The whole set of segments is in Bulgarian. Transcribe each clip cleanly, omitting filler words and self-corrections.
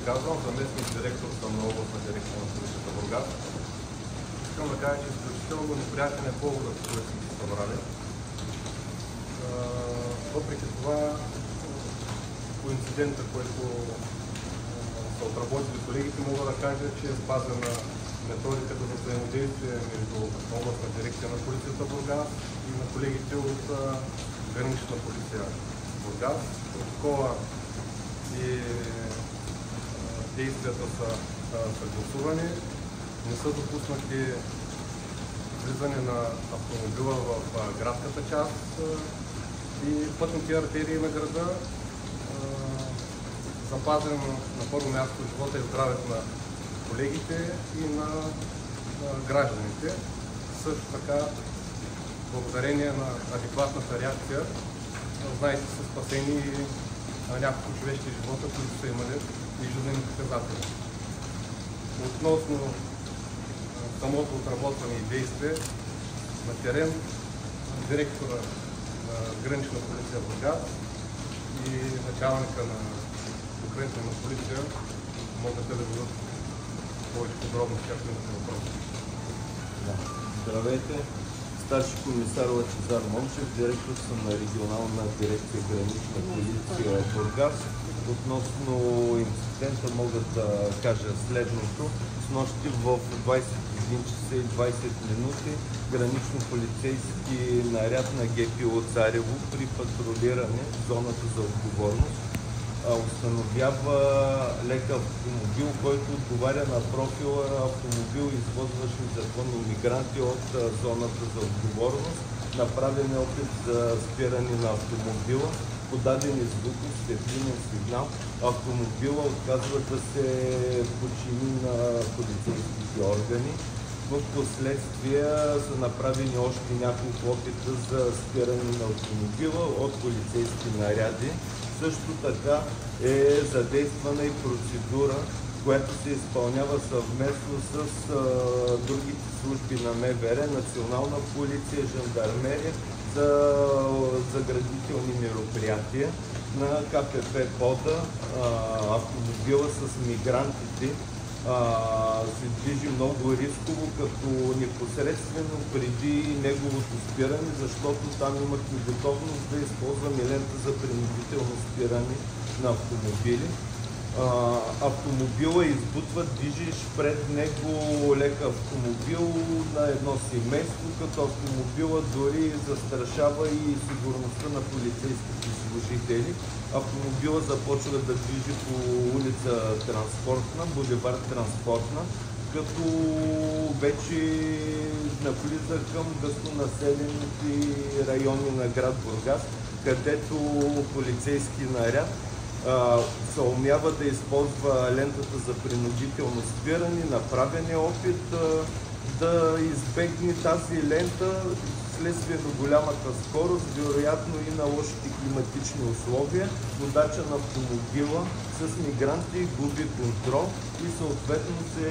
казвам, заместник директор съм на областна дирекция на полицията в Бургас. Искам да кажа, че изключително неприятен е поводът, който сме се събрали. Въпреки това, по инцидента, който са отработили колегите, мога да кажа, че е спазена методиката за взаимодействие между областна дирекция на полицията в Бургас и на колегите от гранична полиция в Бургас. Протокола и действията са съгласувани. Не са допуснати влизане на автомобила в градската част и пътните артерии на града. Запазен на първо място живота и здравето на колегите и на гражданите. Също така, благодарение на адекватната реакция, знаете, са спасени няколко човешки живота, които са имали и жизнени показатели. Относно самото отработване и действие на терен, директора на гранична полиция в Бургас и началника на охранителна полиция могат да дадат повече подробности, ако имате въпроси. Здравейте! Старши комисар Лъчезар Момчев, директор съм на регионална дирекция гранична полиция в Бургас. Относно инцидента мога да кажа следното. Снощи в 21 часа и 20 минути гранично-полицейски наряд на ГПУ Царево при патрулиране в зоната за отговорност установява лек автомобил, който отговаря на профила автомобил, извозващ незаконни мигранти от зоната за отговорност. Направен е опит за спиране на автомобила, подадени звуки, светлинен сигнал. Автомобила отказва да се подчини на полицейските органи. В последствие са направени още няколко опита за спиране на автомобила от полицейски наряди. Също така е задействана и процедура, която се изпълнява съвместно с другите служби на МВР, Национална полиция, жандармерия за заградителни мероприятия. На КПП Пода автомобила с мигрантите се движи много рисково, като непосредствено преди неговото спиране, защото там имахме готовност да използваме лента за принудително спиране на автомобили. Автомобила избутва, движиш пред него лек автомобил на едно семейство, като автомобила дори застрашава и сигурността на полицейските служители. Автомобила започва да движи по улица Транспортна, булевард Транспортна, като вече навлиза към гъстонаселените райони на град Бургас, където полицейски наряд се умява да използва лентата за принудително спиране. Направен е опит да избегне тази лента вследствие на голямата скорост, вероятно и на лошите климатични условия. Водача на автомобила с мигранти губи контрол и съответно се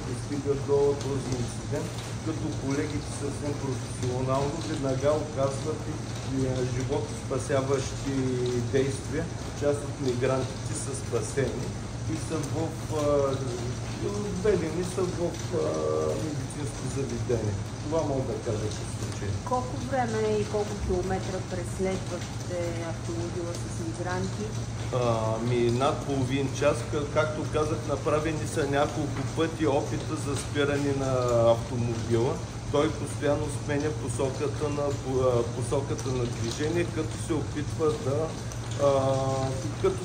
достига до този инцидент, като колегите съвсем професионално веднага оказват и животоспасяващи действия. Част от мигрантите са спасени и са отведени са в медицинско заведение. Това мога да кажа в случая. Колко време и колко километра преследвате автомобила с мигранти? Над половин час. Както казах, направени са няколко пъти опита за спиране на автомобила. Той постоянно сменя посоката на движение, като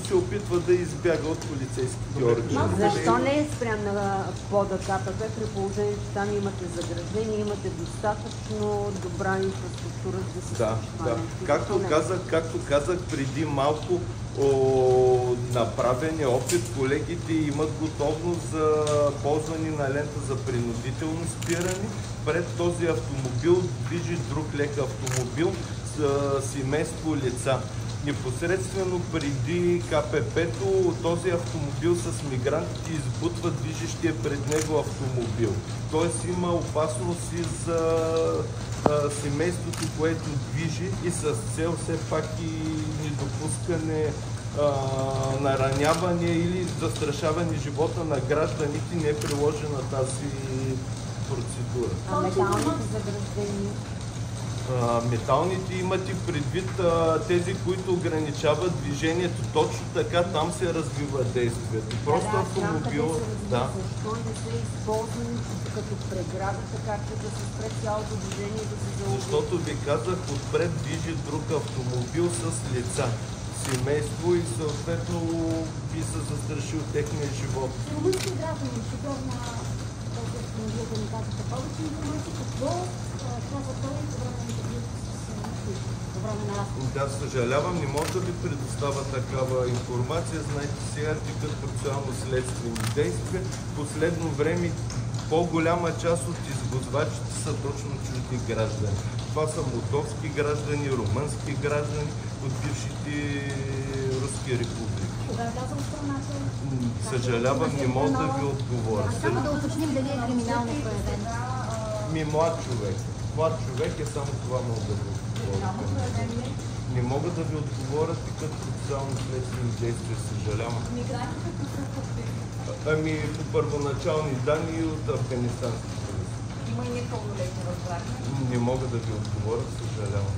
се опитва да избяга от полицейските органи. Защо не е спрян на Пода КПП, при положение, че там имате заграждение, имате достатъчно добра инфраструктура да се случва? Както казах преди малко, направен е опит, колегите имат готовност за ползване на лента за принудително спиране. Пред този автомобил движи друг лек автомобил с семейство лица. Непосредствено преди КПП-то този автомобил с мигрантите избутва движещия пред него автомобил. Тоест има опасност и за семейството, което движи, и с цел все пак и недопускане нараняване или застрашаване живота на гражданите не е приложена тази процедура. А металните заграждения? Металните имате предвид тези, които ограничават движението. Точно така там се развива действието. Просто автомобил. Да. Защо не са използвани като преграда, така че да се спре цялото движение и да се заобиколи? Защото ви казах, отпред движи друг автомобил с лица, семейство и съответно би се застрашил техния живот. Румънски граждани, шофьор на този автомобил, да ни казвате повече информация, какво казва той по време на интервюто по време на разговор? Да, съжалявам, не мога да ви предоставя такава информация. Знаете, сега текат процесуално-следствени действия. Последно време по-голяма част от изгозвачите са точно чужди граждани. Това са молдовски граждани, румънски граждани от бившите руски републики. Кога е казал страната? Съжалявам, не мога да ви отговоря. Само да уточним дали е криминално проявен. Млад човек. Млад човек е само това мога да ви отговоря. Не мога да ви отговоря такъв процесуално следствени действия, съжалявам. Ами по първоначални данни от афганистански полиция. Има и непълнолетни, разбрахме. Не мога да ви отговоря, съжалявам.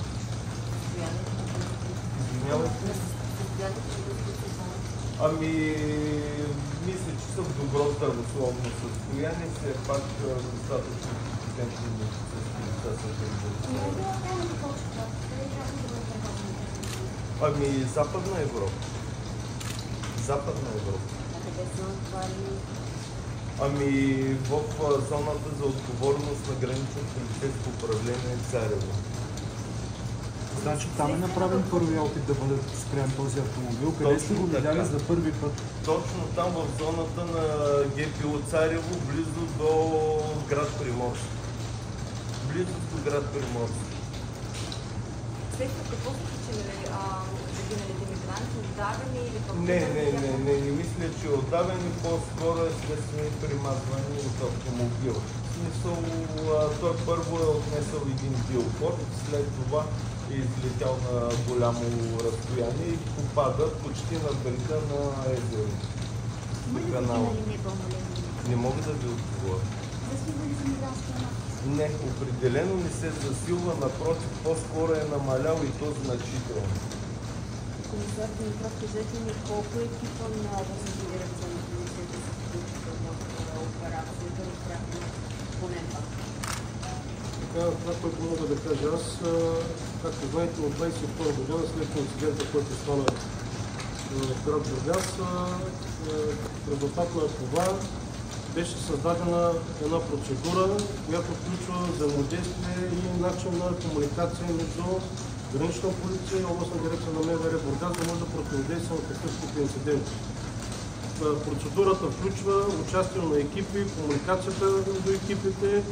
Извинявайте. Ами, мисля, че съм в добро здравословно състояние, все пак достатъчно компетентни медицински лица са Ами, Западна Европа. Западна Европа. Ами, в зоната за отговорност на гранично полицейско управление Царево. Значи там е направен първи опит да бъде спрян този автомобил, къде сте го видяли за първи път? Точно там в зоната на ГПУ Царево, близо до град Приморски. Близо до град Приморски. След какво са причинили загиналите мигранти? Отдавани или пък... Не мисля, че отдавани, по-скоро е следствени примазване от автомобил. В смисъл, той първо е отнесъл един билборд, след това е излетял на голямо разстояние и попада почти на брега на езеро. Не мога да ви отговоря. Не, определено не се засилва, напротив, по-скоро е намалял и то значително. Комисар Димитров, кажете ми колко екипа на областната дирекция на полицията се включиха в операцията, разбрахме поне това. Това, което мога да кажа аз, както знаете, от 22 година, след инцидента, който стана в град Бургас, в резултат на това беше създадена една процедура, която включва взаимодействие и начин на комуникация между гранична полиция и областна дирекция на МВР Бургас, да може да противодейства на такъв тип инциденти. Процедурата включва участие на екипи, комуникацията между екипите,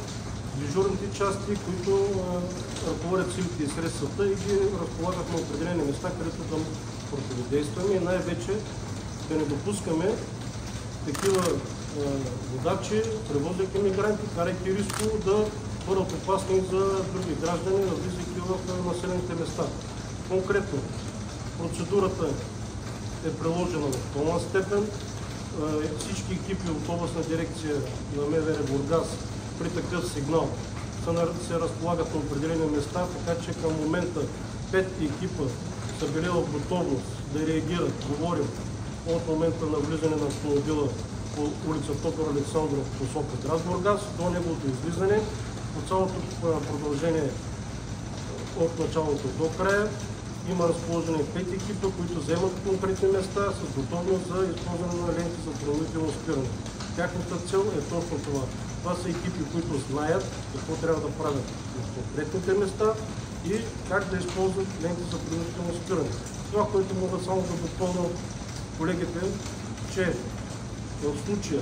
дежурните части, които ръководят силите и средствата и ги разполагат на определени места, където да противодействаме и най-вече да не допускаме такива водачи, превозвайки мигранти, карайки рисково да бъдат опасни за други граждани, навлизайки в населените места. Конкретно, процедурата е приложена в пълна степен. Всички екипи от областна дирекция на МВР Бургас при такъв сигнал се разполагат на определени места, така че към момента 5 екипа са били в готовност да реагират, говорим, от момента на влизане на автомобила по улица Тодор Александров в посока град Бургас до неговото излизане, по цялото продължение от началото до края. Има разположени 5 екипа, които вземат конкретни места с готовност за използване на ленти за принудително спиране. Тяхната цел е точно това. Това са екипи, които знаят какво трябва да правят в конкретните места и как да използват ленти за принудително спиране. Това, което мога само да допълня от колегите, че в случая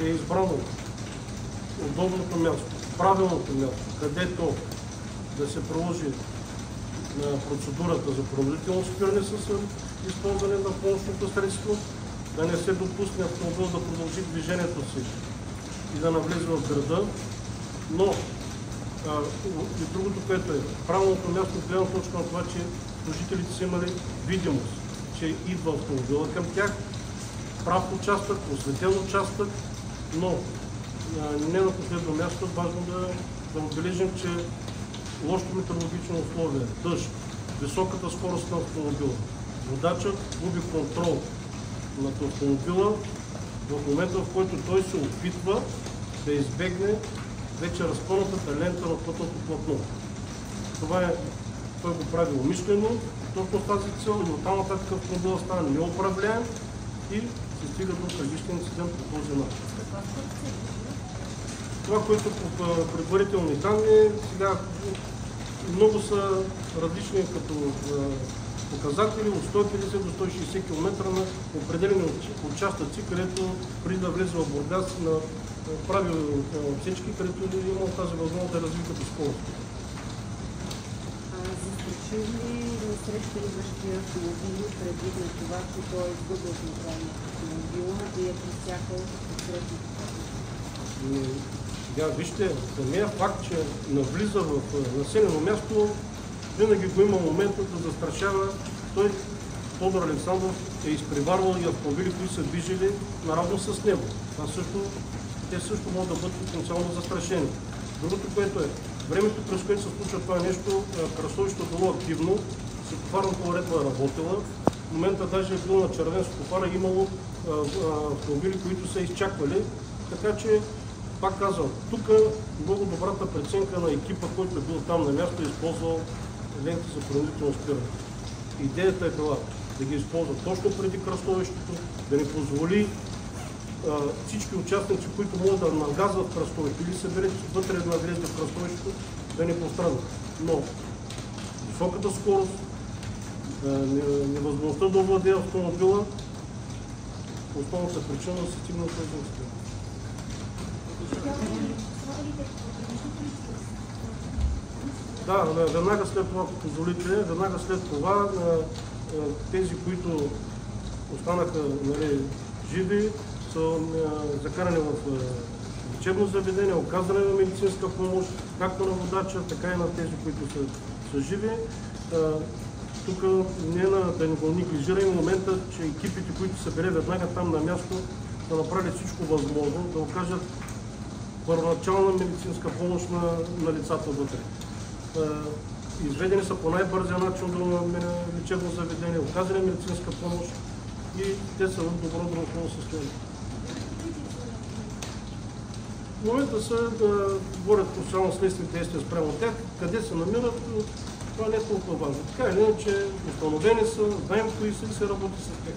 е избрано удобното място, правилното място, където да се приложи на процедурата за принудително спиране с използване на помощното средство, да не се допусне автомобил да продължи движението си и да навлезе в града, но и другото, което е правилното място от гледна точка на това, че служителите са имали видимост, че че идва автомобила към тях, прав участък, осветен участък, но не на последно място важно да отбележим, че лошото метеорологично условие, дъжд, високата скорост на автомобила, водачът губи контрол над автомобила в момента, в който той се опитва да избегне вече разпънатата лента на пътното платно. Той го прави умишлено, точно с тази цел, и оттам нататък автомобила става неуправляем и се стига до трагичен инцидент по този начин. Това, което по предварителни данни, сега много са различни като показатели от 150 до 160 км на определени участъци, където преди да влезе в Бургас прави отсечки, където има тази възможност да развива като скорост. Застраши ли насреща автомобили предвид на това, че той е изгубил контрол на автомобила и е пресякал посредството? Вижте, самия факт, че навлиза в населено място, винаги го има момента да застрашава. Тодор Александров е изпреварвал и автомобили, които са движили наравно с него. Те също могат да бъдат потенциално застрашени. Другото, което е, времето, през което се случва това нещо, кръстовището е било активно, светофарната уредба е работила. В момента даже е било на червен светофар, е имало автомобили, които са изчаквали. Така че, пак казвам, тук много добрата преценка на екипа, който е бил там на място, е използвал ленти за принудително спиране. Идеята е била да ги използва точно преди кръстовището, да не позволи всички участници, които могат да нагазват кръстовището или се берат вътре да навлезе в кръстовището, да не пострадат. Но високата скорост, невъзможността да овладее автомобила, основната причина да се стигне до този инцидент. Да, веднага след това, ако позволите, веднага след това тези, които останаха живи, са закарани в лечебно заведение, оказане на медицинска помощ, както на водача, така и на тези, които са живи. Тук да не го неглижираме момента, че екипите, които са били веднага там на място, са направили всичко възможно да окажат първоначална медицинска помощ на лицата вътре. Изведени са по най-бързия начин до лечебно заведение, оказали медицинска помощ и те са в добро здравословно състояние. В момента са да говорят процесуално следствени действия спрямо тях, къде се намират, това не е толкова важно. Така или иначе, установени са, знаем кои са и се работи с тях.